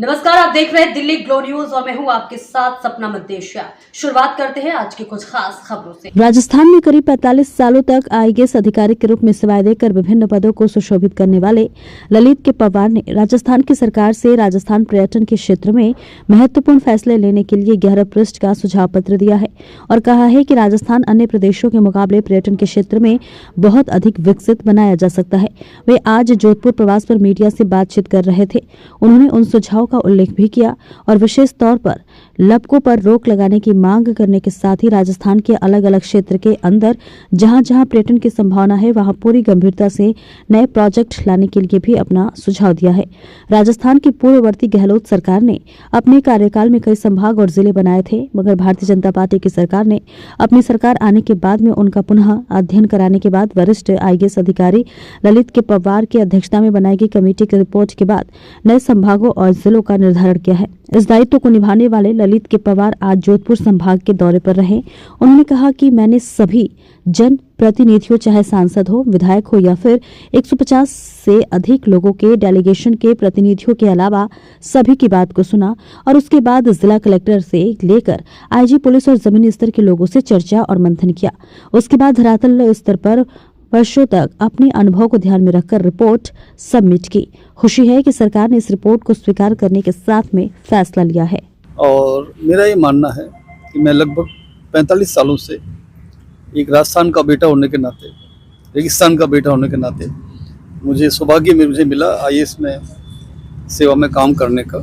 नमस्कार, आप देख रहे हैं दिल्ली ग्लो न्यूज और मैं हूं आपके साथ सपना मदेशिया। शुरुआत करते हैं आज की कुछ खास खबरों से। राजस्थान में करीब 45 सालों तक आईएएस अधिकारी के रूप में सेवाएं देकर विभिन्न पदों को सुशोभित करने वाले ललित के पवार ने राजस्थान की सरकार से राजस्थान पर्यटन के क्षेत्र में महत्वपूर्ण फैसले लेने के लिए 11 पृष्ठ का सुझाव पत्र दिया है और कहा है कि राजस्थान अन्य प्रदेशों के मुकाबले पर्यटन के क्षेत्र में बहुत अधिक विकसित बनाया जा सकता है। वे आज जोधपुर प्रवास पर मीडिया से बातचीत कर रहे थे। उन्होंने उन सुझाव का उल्लेख भी किया और विशेष तौर पर लपकों पर रोक लगाने की मांग करने के साथ ही राजस्थान के अलग अलग क्षेत्र के अंदर जहां जहां पर्यटन की संभावना है वहां पूरी गंभीरता से नए प्रोजेक्ट लाने के लिए भी अपना सुझाव दिया है। राजस्थान की पूर्ववर्ती गहलोत सरकार ने अपने कार्यकाल में कई संभाग और जिले बनाए थे, मगर भारतीय जनता पार्टी की सरकार ने अपनी सरकार आने के बाद में उनका पुनः अध्ययन कराने के बाद वरिष्ठ आईएएस अधिकारी ललित के पवार की अध्यक्षता में बनाई गई कमेटी की रिपोर्ट के बाद नए संभागों और जिलों का निर्धारण किया है। इस दायित्व को निभाने वाले ललित के पवार आज जोधपुर संभाग के दौरे पर रहे। उन्होंने कहा कि मैंने सभी जन प्रतिनिधियों, चाहे सांसद हो, विधायक हो या फिर 150 से अधिक लोगों के डेलीगेशन के प्रतिनिधियों के अलावा सभी की बात को सुना और उसके बाद जिला कलेक्टर से लेकर आईजी पुलिस और जमीनी स्तर के लोगों से चर्चा और मंथन किया। उसके बाद धरातल स्तर पर वर्षों तक अपने अनुभव को ध्यान में रखकर रिपोर्ट सबमिट की। खुशी है कि सरकार ने इस रिपोर्ट को स्वीकार करने के साथ में फैसला लिया है। और मेरा ये मानना है कि मैं लगभग 45 सालों से एक राजस्थान का बेटा होने के नाते, रेगिस्तान का बेटा होने के नाते मुझे सौभाग्य मुझे मिला आईएएस में सेवा में काम करने का।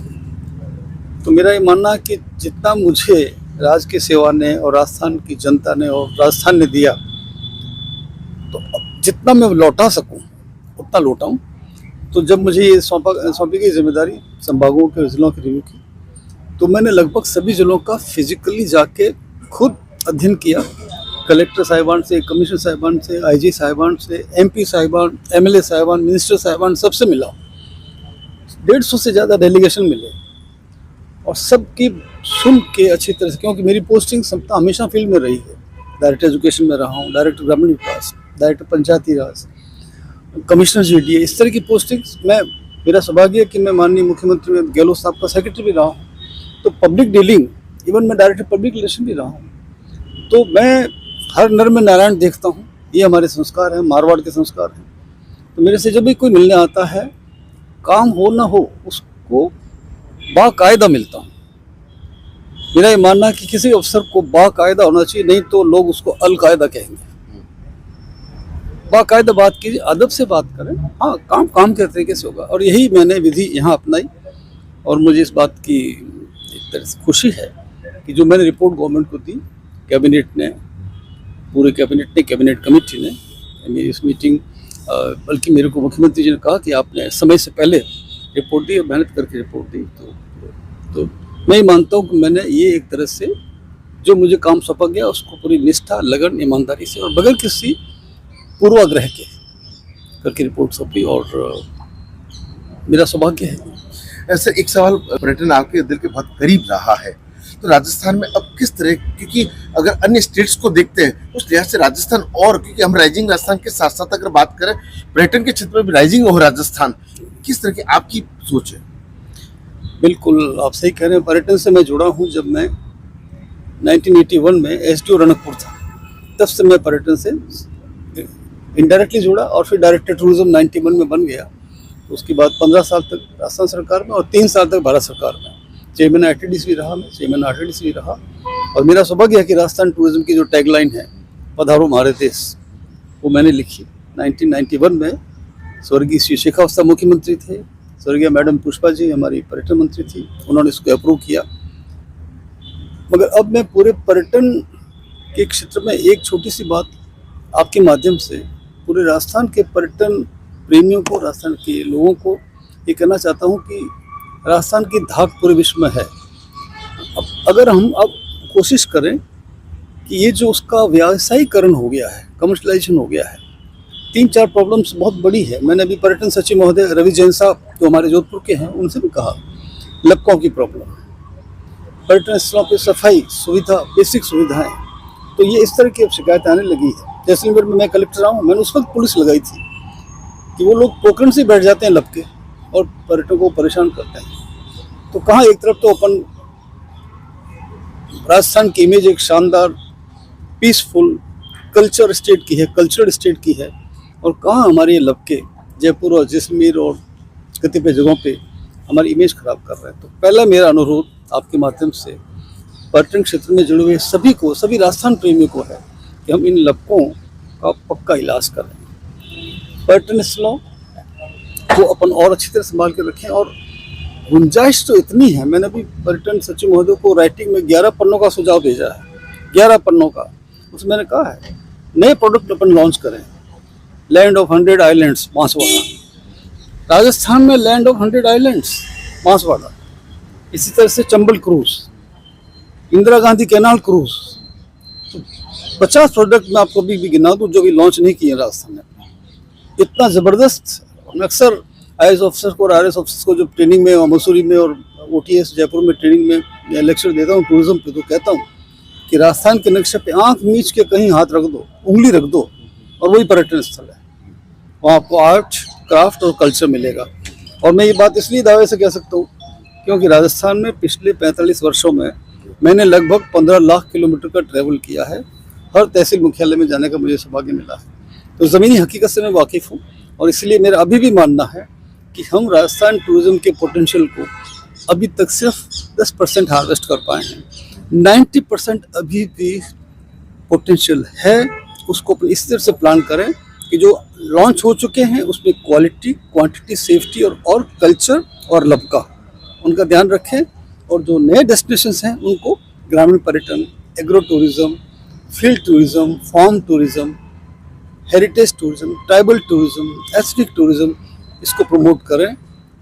तो मेरा ये मानना है कि जितना मुझे राज्य की सेवा ने और राजस्थान की जनता ने और राजस्थान ने दिया, तो जितना मैं लौटा सकूं उतना लौटाऊं। तो जब मुझे ये सौंपी गई जिम्मेदारी संभागों के जिलों की रिव्यू की, तो मैंने लगभग सभी जिलों का फिजिकली जाके खुद अध्ययन किया। कलेक्टर साहिबान से, कमिश्नर साहिबान से, आईजी साहिबान से, एमपी साहिबान, एमएलए साहिबान, मिनिस्टर साहिबान, सबसे मिला। 150 से ज़्यादा डेलीगेशन मिले और सबकी सुन के अच्छी तरह से, क्योंकि मेरी पोस्टिंग हमेशा फील्ड में रही है। डायरेक्टर एजुकेशन में रहा हूँ, डायरेक्टर ग्रामीण विकास, डायरेक्टर पंचायती राज, कमिश्नर जीडीए, इस तरह की पोस्टिंग में मेरा सौभाग्य है कि मैं माननीय मुख्यमंत्री में गहलोत साहब का सेक्रेटरी भी रहा हूँ। तो पब्लिक डीलिंग, इवन मैं डायरेक्टर पब्लिक रिलेशन भी रहा हूँ। तो मैं हर नर में नारायण देखता हूँ, ये हमारे संस्कार हैं, मारवाड़ के संस्कार हैं। तो मेरे से जब भी कोई मिलने आता है, काम हो ना हो उसको बाकायदा मिलता हूँ। मेरा ये मानना है कि किसी अफसर को बाकायदा होना चाहिए, नहीं तो लोग उसको अलकायदा कहेंगे। बाकायदा बात कीजिए, अदब से बात करें। हाँ, काम के तरीके से होगा। और यही मैंने विधि यहाँ अपनाई और मुझे इस बात की एक तरह से खुशी है कि जो मैंने रिपोर्ट गवर्नमेंट को दी, कैबिनेट ने, पूरे कैबिनेट ने, कैबिनेट कमेटी ने मेरी इस मीटिंग, बल्कि मेरे को मुख्यमंत्री जी ने कहा कि आपने समय से पहले रिपोर्ट दी और मेहनत करके रिपोर्ट दी। तो मैं ये मानता हूँ कि मैंने ये एक तरह से जो मुझे काम सौंपा गया उसको पूरी निष्ठा, लगन, ईमानदारी से और बगैर किसी पूर्वाग्रह के करके रिपोर्ट सौंपी और मेरा सौभाग्य है। ऐसे एक सवाल, पर्यटन आपके दिल के बहुत करीब रहा है, तो राजस्थान में अब किस तरह, क्योंकि अगर अन्य स्टेट्स को देखते हैं उस लिहाज से राजस्थान, और क्योंकि हम राइजिंग राजस्थान के साथ साथ अगर बात करें पर्यटन के क्षेत्र में भी राइजिंग हो राजस्थान, किस तरह की आपकी सोच है? बिल्कुल, आप सही कह रहे हैं। पर्यटन से मैं जुड़ा हूँ। जब मैं 1981 में एसडीओ रनकपुर था, तब से मैं पर्यटन से इनडायरेक्टली जुड़ा और फिर डायरेक्टर टूरिज्म 91 में बन गया। उसके बाद 15 साल तक राजस्थान सरकार में और 3 साल तक भारत सरकार में चेयरमैन आईटीडीसी भी रहा, मैं चेयरमैन आरटीडीसी भी रहा। और मेरा सौभाग्य है कि राजस्थान टूरिज्म की जो टैगलाइन है, पधारो हमारे देश, वो मैंने लिखी 1991 में। स्वर्गीय श्री शेखावत मुख्यमंत्री थे, स्वर्गीय मैडम पुष्पा जी हमारी पर्यटन मंत्री थी, उन्होंने इसको अप्रूव किया। मगर अब मैं पूरे पर्यटन के क्षेत्र में एक छोटी सी बात आपके माध्यम से पूरे राजस्थान के पर्यटन प्रेमियों को, राजस्थान के लोगों को ये कहना चाहता हूँ कि राजस्थान की धाक पूरे विश्व में है। अब अगर हम अब कोशिश करें कि ये जो उसका व्यावसायीकरण हो गया है, कमर्शलाइजेशन हो गया है, 3-4 प्रॉब्लम्स बहुत बड़ी है। मैंने अभी पर्यटन सचिव महोदय रवि जैन साहब जो हमारे जोधपुर के हैं उनसे भी कहा, लपकों की प्रॉब्लम, पर्यटन स्थलों पर सफाई सुविधा, बेसिक सुविधाएं, तो ये इस तरह की अब शिकायत आने लगी है। जैसलमेर में मैं कलेक्टर रहा हूँ, मैंने उस वक्त पुलिस लगाई थी कि वो लोग पोखरण से बैठ जाते हैं लपके और पर्यटकों को परेशान करते हैं। तो कहाँ एक तरफ तो अपन राजस्थान की इमेज एक शानदार पीसफुल कल्चरल स्टेट की है, और कहाँ हमारे ये लपके जयपुर और जैसलमेर और कतिपय जगहों पे हमारी इमेज खराब कर रहे हैं। तो पहला मेरा अनुरोध आपके माध्यम से पर्यटन क्षेत्र में जुड़े हुए सभी राजस्थान प्रेमियों को है कि हम इन लपकों का पक्का इलाज करें, पर्यटन स्थलों को अपन और अच्छी तरह संभाल कर रखें। और गुंजाइश तो इतनी है, मैंने अभी पर्यटन सचिव महोदय को राइटिंग में 11 पन्नों का सुझाव भेजा है, 11 पन्नों का। उसमें मैंने कहा है नए प्रोडक्ट अपन लॉन्च करें, land of 100 islands Banswara, Rajasthan में लैंड ऑफ 100 आइलैंड्स बांसवाड़ा। इसी तरह से Chambal cruise, Indira Gandhi canal cruise, तो 50 प्रोडक्ट मैं आपको भी गिना दूं जो भी लॉन्च नहीं किए राजस्थान ने। इतना ज़बरदस्त। मैं अक्सर IAS ऑफिसर को और RS ऑफिसर को जब ट्रेनिंग में मसूरी में और OTS जयपुर में ट्रेनिंग में लेक्चर देता हूँ टूरिज्म पे, तो कहता हूँ कि राजस्थान के नक्शे पे आंख मीच के कहीं हाथ रख दो, उंगली रख दो, और वही पर्यटन स्थल है। वहाँ आपको आर्ट, क्राफ्ट और कल्चर मिलेगा। और मैं ये बात इसलिए दावे से कह सकता हूँ क्योंकि राजस्थान में पिछले 45 वर्षों में मैंने लगभग 15 लाख किलोमीटर का ट्रैवल किया है। हर तहसील मुख्यालय में जाने का मुझे सौभाग्य मिला है। तो ज़मीनी हकीकत से मैं वाकिफ़ हूँ, और इसलिए मेरा अभी भी मानना है कि हम राजस्थान टूरिज्म के पोटेंशियल को अभी तक सिर्फ 10% हार्वेस्ट कर पाए हैं। 90% अभी भी पोटेंशियल है। उसको अपन इस तरह से प्लान करें कि जो लॉन्च हो चुके हैं उसमें क्वालिटी, क्वांटिटी, सेफ्टी और कल्चर और लपका उनका ध्यान रखें, और जो नए डेस्टिनेशंस हैं उनको ग्रामीण पर्यटन, agro tourism, field tourism, farm tourism, heritage tourism, tribal tourism, ethnic tourism, इसको प्रमोट करें।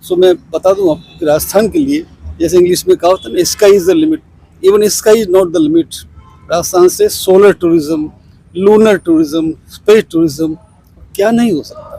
सो मैं बता दूं आपको कि राजस्थान के लिए, जैसे इंग्लिश में कहा होता है ना, sky is the limit, even sky is not the limit. Rajasthan से solar tourism, lunar tourism, space tourism क्या नहीं हो सकता।